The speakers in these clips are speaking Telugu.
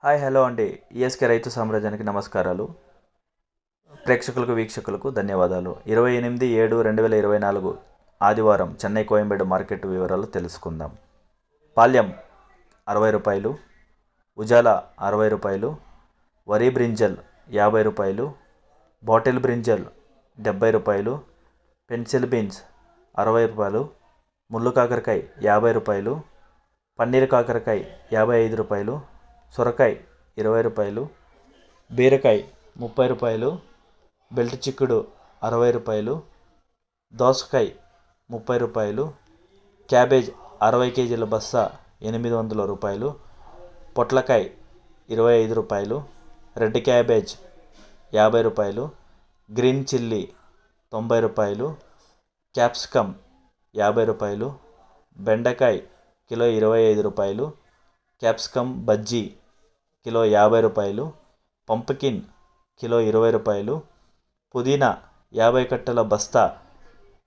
హాయ్ హలో అండి. ఈఎస్కే రైతు సామ్రాజ్యానికి నమస్కారాలు. ప్రేక్షకులకు వీక్షకులకు ధన్యవాదాలు. 28/7/2024 ఆదివారం చెన్నై కోయంబేడు మార్కెట్ వివరాలు తెలుసుకుందాం. పాల్యం రూ. 60, ఉజాల రూ. 60, వరి బ్రింజల్ రూ. 50, బాటిల్ బ్రింజల్ రూ. 70, పెన్సిల్ బీన్స్ రూ. 60, ముళ్ళు కాకరకాయ రూ. 50, పన్నీర్ కాకరకాయ రూ. 55, సొరకాయ రూ. 20, బీరకాయ రూ. 30, బెల్ట్ చిక్కుడు రూ. 60, దోసకాయ రూ. 30, క్యాబేజ్ 60 కేజీల బస్తా రూ. 800, పొట్లకాయ రూ. 25, రెడ్ క్యాబేజ్ రూ. 50, గ్రీన్ చిల్లీ రూ. 90, క్యాప్సికమ్ రూ. 50, బెండకాయ కిలో రూ. 25, క్యాప్సికమ్ బజ్జీ కిలో రూ. 50, పంప్కిన్ కిలో రూ. 20, పుదీనా 50 కట్టల బస్తా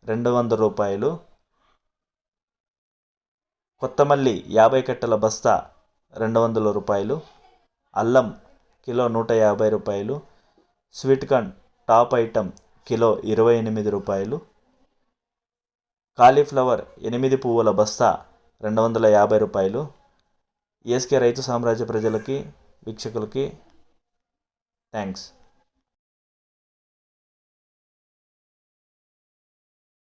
రూ. 200, కొత్తమల్లి 50 కట్టల బస్తా రూ. 200, అల్లం కిలో రూ. 150, sweet corn top item kilo రూ. 28, కాలీఫ్లవర్ 8 పువ్వుల బస్తా రూ. 250. ఈఎస్కే రైతు సామ్రాజ్య ప్రజలకి వీక్షకులకి థ్యాంక్స్.